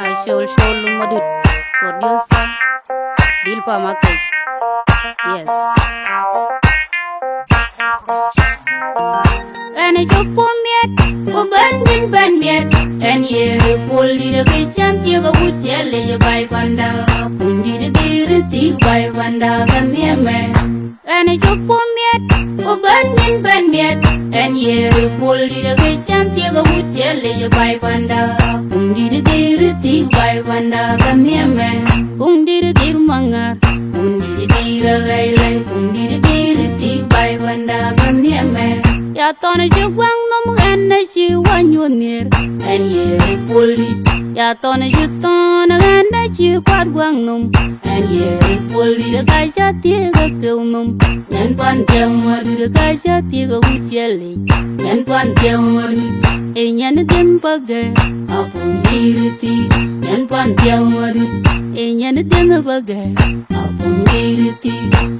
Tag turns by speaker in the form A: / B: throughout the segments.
A: I show madut producer Dilpa Makai. Yes. And it's your pomiet, for ban miet, and ye pulled the kitchen, you go with jelly by Vanda, Pundi the tea by Vanda, and near man. And it's your pomiet, for ban miet, and ye pulled the kitchen, you go with jelly by Vanda, Pundi the tea by Vanda, and near man. Pundi the dear manga, Pundi the dear gaily, Pundi the tea by Vanda, and near man. Ya tona jugwang nom ganna shi wanyo nir and ye pulli ya tona jutona ganna shi kwadwang nom and ye pulli the gaja tiga kulnum yan pan jamadu the gaja tiga ucheli yan pan jamadu e nyan den baga apun diriti yan pan jamadu e nyan den baga apun diriti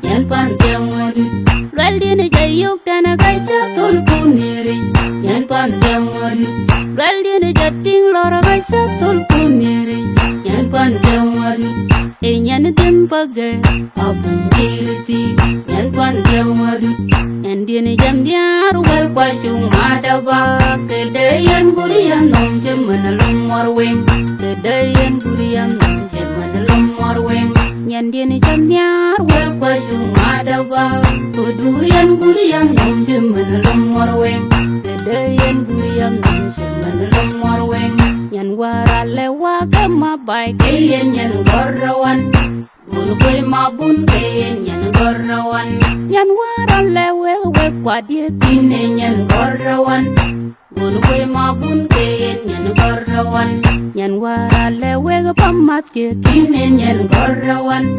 A: yan pan jamadu Galdine jayuk dana gaja tulpuniri yan pan jamadu Galdine jating lora gaja tulpuniri yan pan jamadu e nyan den baga apun diriti yan pan jamadu Endine jambiar wal kwajung madaba kedayan burian nom jemen lumorweng kedayan burian nom jemen lumorweng Nyandine jambiar wal kwajung madaba kedayan burian nom jemen lumorweng kedayan burian nom jemen lumorweng Nyan wara lewa kama bai keyen nyan gorawan Bun kwe mabun keyen nyan gorawan Nyan wara lewe we kwa dia tine nyan gorawan Bun kwe mabun keyen nyan gorawan Nyan wara lewe pamat ke tine nyan gorawan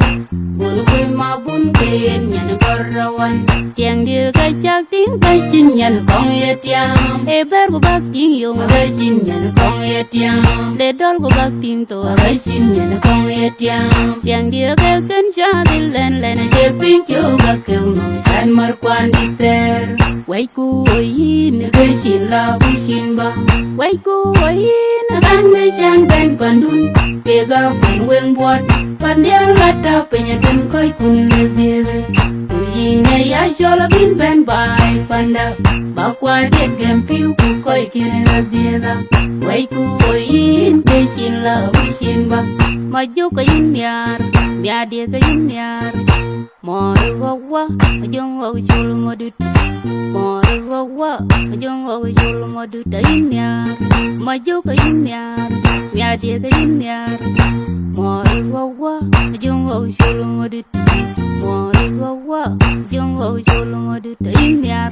A: Bun kwe mabun keyen nyan gorawan Tiang dia kajak ting kajin nyan kong ye tiang Eber go bak ting yung kajin nyan kong ye tiang Ledol go bak ting to kajin nyan kong ye tiang Tiang dia keken jadil len jeping kyo gakew nong san markwan diter Wai ku oyin kajin la busin ba Wai ku oyin kan kajang ben pandun Pega pen weng buat Pandiang lata penyedun koi kunir Ine ya shola bin ben bai panda Bakwa dia gempiu ku koi kira bieda Wai ku oyin kajin la busin ba Maju ke inyar Biar dia ke inyar Mori wawa Ajong wawa chulu modut Mori wawa Ajong wawa chulu modut Da inyar Maju ke inyar Biar dia ke inyar Mori wawa Ajong wawa chulu modut Mori wawa Ajong wawa chulu modut Da inyar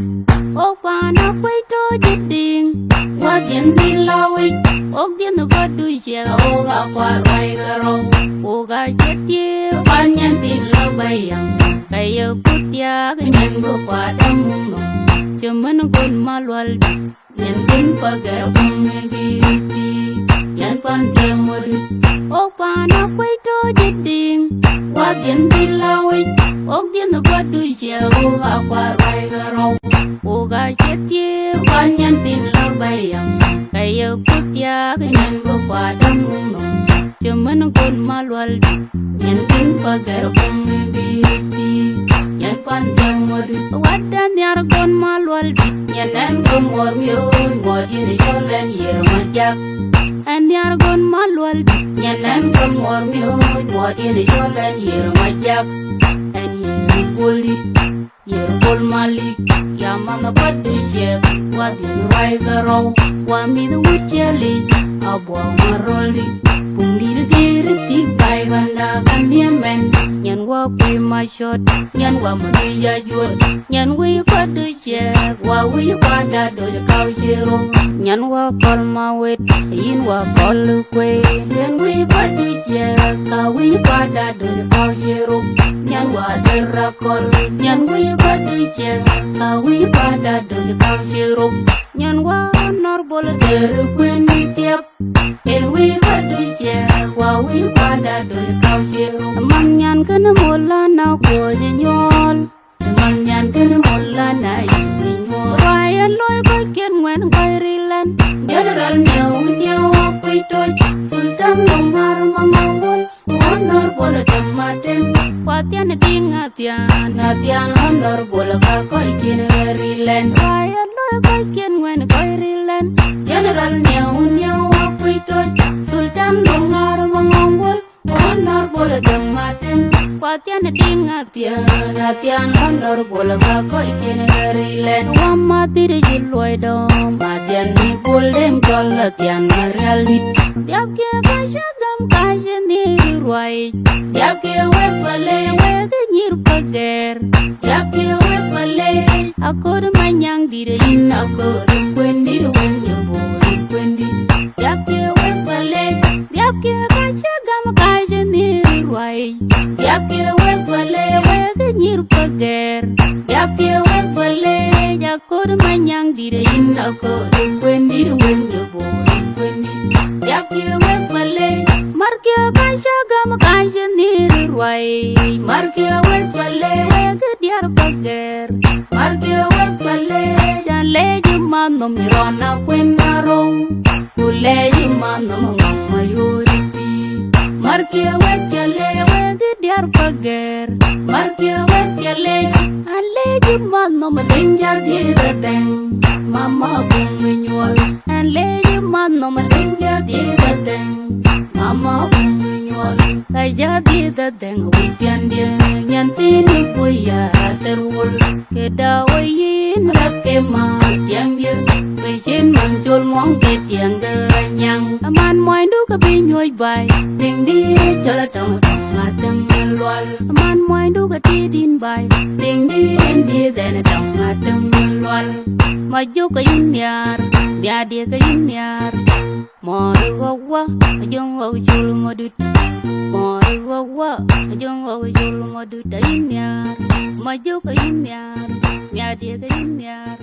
A: Opa na kway to jiting Wakin dilawik Og dia na badu siya Oga kwa rai garo Oga jati Panyan tilabayang Kaya kutya Kanyan ko padamong Cuman kun malwal Yan din pagar pumigiriti Yan pantiang modut Opa na kway to jiting Wakin dilawik Og dia na badu siya Oga kwa rai garo Oga jati Panyan tilabayang Kaya kutya Kanyan ko padamong Cuman kun malwal Yan din pagar pumigiriti Yan pantiang modut Wadan yar kun malwal Yan an kumor miyun Modin jolan yir majak An yar kun malwal Yan an kumor miyun Modin jolan yir majak An yir puli Yir pul malik Ya mga patu syek Wadin rai garaw Wamidu wujali Abwa maroli Pundi diriti bai banda kandiamen Nyan wa kwe ma shot Nyan wa mani ya juot Nyan wi patu syek Wa wi pada doja kau shiro Nyan wa kol mawet Yin wa kol kwe Nyan wi patu syek Ka wi pada doja kau shiro Nyan wa derakol Nyan wi patu syek Ka wi pada doja kau shiro Nyan wa norbol derukwen tiap En wi patu syek Wa wi pada doja kau shiro Mang nyan kena mola na ko nyol Mang nyan kena mola na nyol Raya loy ko ken ngwen koy rilan General nyaw nyaw akoy toy Sultan longar mangol honor bola tamaten Watian ding atian honor bola ka koi kin rilen Ryan lo koi kin wen koi rilen General nyau apito Sultan longar mangol honor bola tamaten Watian ding atian honor bola ka koi kin rilen Wama tiri jiloi dom Matian ni puldeng tol atian realit Tiap kia kasyagam kasya niri ruai Tiap kia wepale wege nyir pager Tiap kia wepale Akur manyang direin akur kwendi wenye bori kwendi Tiap kia wepale Tiap kia kasyagam kasya niri ruai Tiap kia wepale wege nyir pager Tiap kia wepale Akur manyang direin akur kwendi wenye bori kwendi Tiap kia wepale Markia kasyagam kasya niri ruai Markia wepale wege diar pager Markia wepale Jan leji manom mirona kwenaro Kuleji manom ngamayuriti Markia wepale wege diar pager Markia wepale Aleji manom denja direteng Mama buminyol Aleji manom denja direteng Mama buminyol Kaya direteng Wipian dia Nyantini puya terwul Kedawayin rakema tiang dia Kishin mancul mong ke tiang deranyang Aman moindu kabinyoy bay Ting di jala tong ngateng lual Aman moindu katidin bay Ting di endi dene tong ngateng lual Maju kayin yar Biadia kayin yar Moru wawa Ajong wawa jul modut Moru wawa Ajong wawa jul modut Ayin yar Maju kayin yar Biadia kayin yar